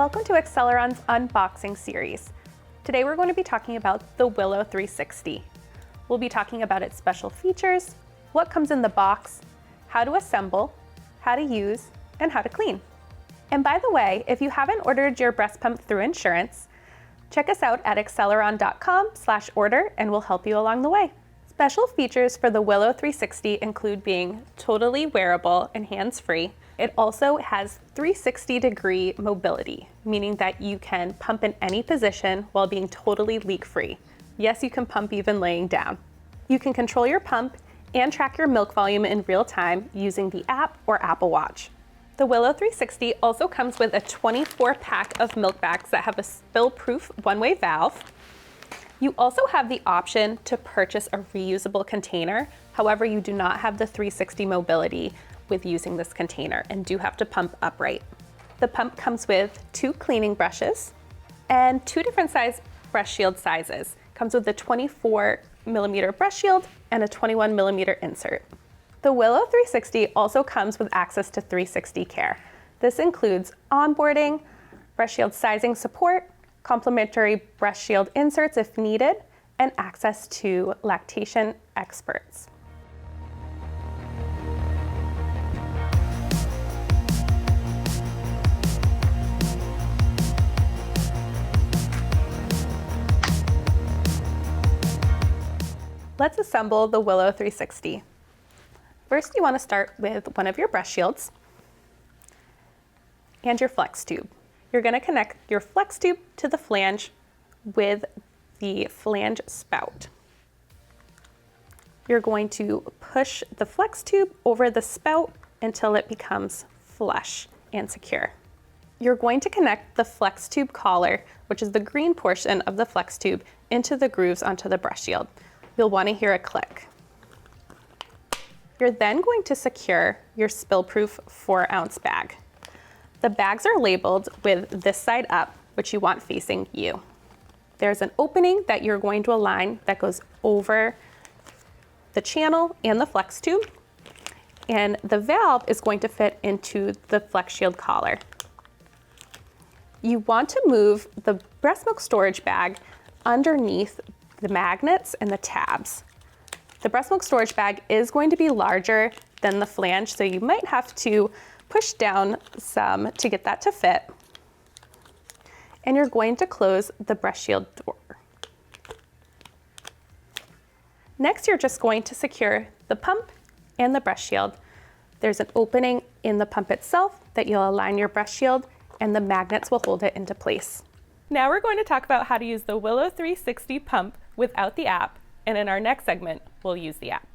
Welcome to Acceleron's unboxing series. Today we're going to be talking about the Willow 360. We'll be talking about its special features, what comes in the box, how to assemble, how to use, and how to clean. And by the way, if you haven't ordered your breast pump through insurance, check us out at acceleron.com/order and we'll help you along the way. Special features for the Willow 360 include being totally wearable and hands-free. It also has 360-degree mobility, meaning that you can pump in any position while being totally leak-free. Yes, you can pump even laying down. You can control your pump and track your milk volume in real time using the app or Apple Watch. The Willow 360 also comes with a 24-pack of milk bags that have a spill-proof one-way valve. You also have the option to purchase a reusable container. However, you do not have the 360 mobility with using this container and do have to pump upright. The pump comes with 2 cleaning brushes and 2 different size brush shield sizes. Comes with a 24mm brush shield and a 21mm insert. The Willow 360 also comes with access to 360 care. This includes onboarding, brush shield sizing support, complimentary brush shield inserts if needed, and access to lactation experts. Let's assemble the Willow 360. First, you want to start with one of your brush shields and your flex tube. You're going to connect your flex tube to the flange with the flange spout. You're going to push the flex tube over the spout until it becomes flush and secure. You're going to connect the flex tube collar, which is the green portion of the flex tube, into the grooves onto the brush shield. You'll want to hear a click. You're then going to secure your spill-proof 4-ounce bag. The bags are labeled with this side up, which you want facing you. There's an opening that you're going to align that goes over the channel and the flex tube, and the valve is going to fit into the flex shield collar. You want to move the breast milk storage bag underneath the magnets and the tabs. The breast milk storage bag is going to be larger than the flange, so you might have to push down some to get that to fit. And you're going to close the brush shield door. Next, you're just going to secure the pump and the brush shield. There's an opening in the pump itself that you'll align your brush shield, and the magnets will hold it into place. Now we're going to talk about how to use the Willow 360 pump without the app, and in our next segment, we'll use the app.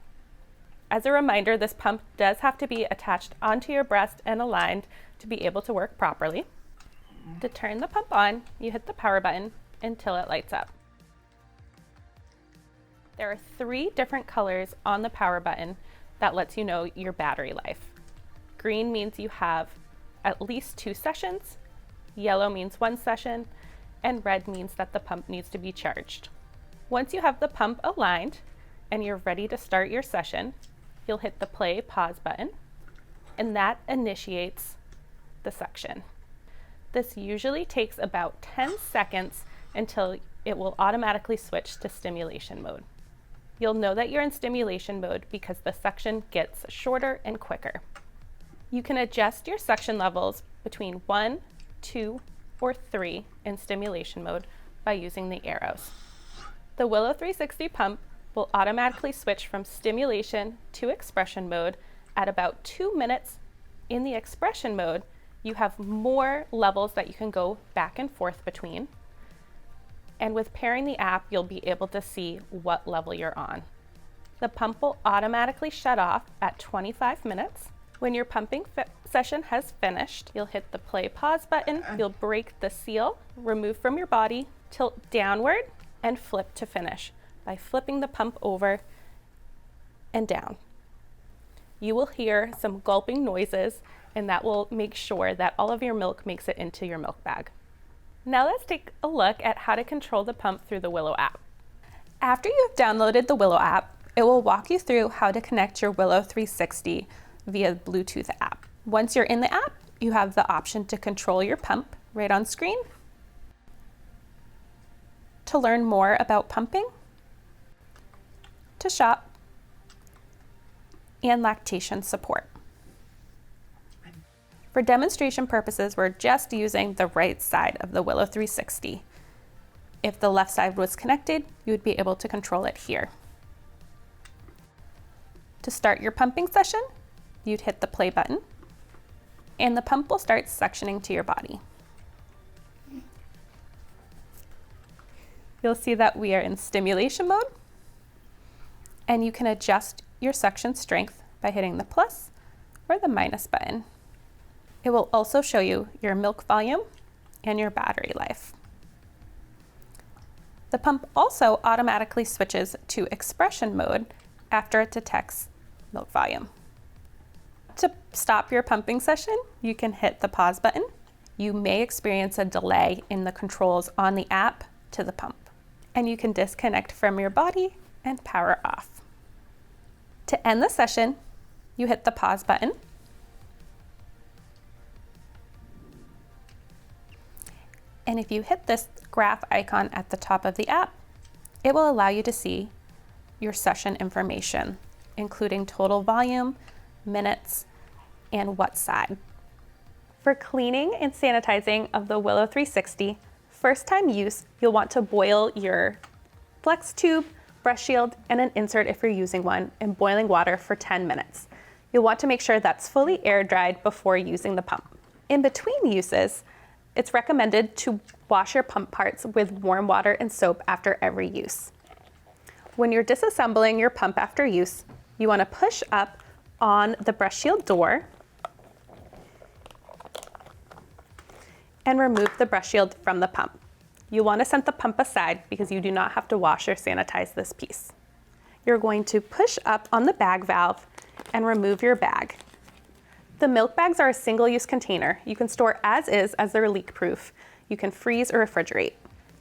As a reminder, this pump does have to be attached onto your breast and aligned to be able to work properly. To turn the pump on, you hit the power button until it lights up. There are 3 different colors on the power button that lets you know your battery life. Green means you have at least 2 sessions, yellow means 1 session, and red means that the pump needs to be charged. Once you have the pump aligned and you're ready to start your session, you'll hit the play pause button, and that initiates the suction. This usually takes about 10 seconds until it will automatically switch to stimulation mode. You'll know that you're in stimulation mode because the suction gets shorter and quicker. You can adjust your suction levels between 1, 2, or 3 in stimulation mode by using the arrows. The Willow 360 pump will automatically switch from stimulation to expression mode at about 2 minutes. In the expression mode, you have more levels that you can go back and forth between. And with pairing the app, you'll be able to see what level you're on. The pump will automatically shut off at 25 minutes. When your pumping session has finished, you'll hit the play pause button, you'll break the seal, remove from your body, tilt downward, and flip to finish by flipping the pump over and down. You will hear some gulping noises, and that will make sure that all of your milk makes it into your milk bag. Now let's take a look at how to control the pump through the Willow app. After you've downloaded the Willow app, it will walk you through how to connect your Willow 360 via Bluetooth app. Once you're in the app, you have the option to control your pump right on screen. To learn more about pumping, to shop, and lactation support. For demonstration purposes, we're just using the right side of the Willow 360. If the left side was connected, you would be able to control it here. To start your pumping session, you'd hit the play button, and the pump will start suctioning to your body. You'll see that we are in stimulation mode, and you can adjust your suction strength by hitting the plus or the minus button. It will also show you your milk volume and your battery life. The pump also automatically switches to expression mode after it detects milk volume. To stop your pumping session, you can hit the pause button. You may experience a delay in the controls on the app to the pump, and you can disconnect from your body and power off. To end the session, you hit the pause button. And if you hit this graph icon at the top of the app, it will allow you to see your session information, including total volume, minutes, and what side. For cleaning and sanitizing of the Willow 360, first time use, you'll want to boil your flex tube, brush shield, and an insert if you're using one in boiling water for 10 minutes. You'll want to make sure that's fully air dried before using the pump. In between uses, it's recommended to wash your pump parts with warm water and soap after every use. When you're disassembling your pump after use, you want to push up on the brush shield door and remove the brush shield from the pump. You want to set the pump aside because you do not have to wash or sanitize this piece. You're going to push up on the bag valve and remove your bag. The milk bags are a single-use container. You can store as is, as they're leak-proof. You can freeze or refrigerate.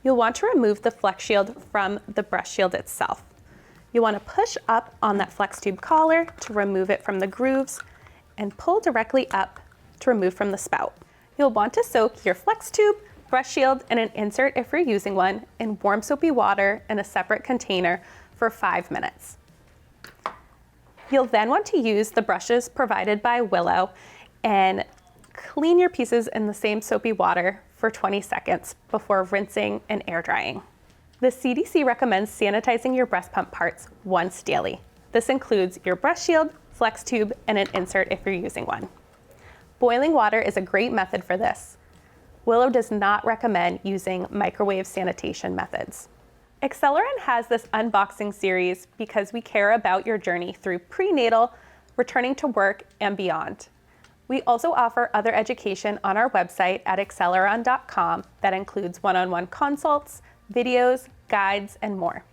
You'll want to remove the flex shield from the brush shield itself. You want to push up on that flex tube collar to remove it from the grooves and pull directly up to remove from the spout. You'll want to soak your flex tube, brush shield, and an insert if you're using one in warm soapy water in a separate container for 5 minutes. You'll then want to use the brushes provided by Willow and clean your pieces in the same soapy water for 20 seconds before rinsing and air drying. The CDC recommends sanitizing your breast pump parts once daily. This includes your brush shield, flex tube, and an insert if you're using one. Boiling water is a great method for this. Willow does not recommend using microwave sanitation methods. Acceleron has this unboxing series because we care about your journey through prenatal, returning to work, and beyond. We also offer other education on our website at acceleron.com that includes one-on-one consults, videos, guides, and more.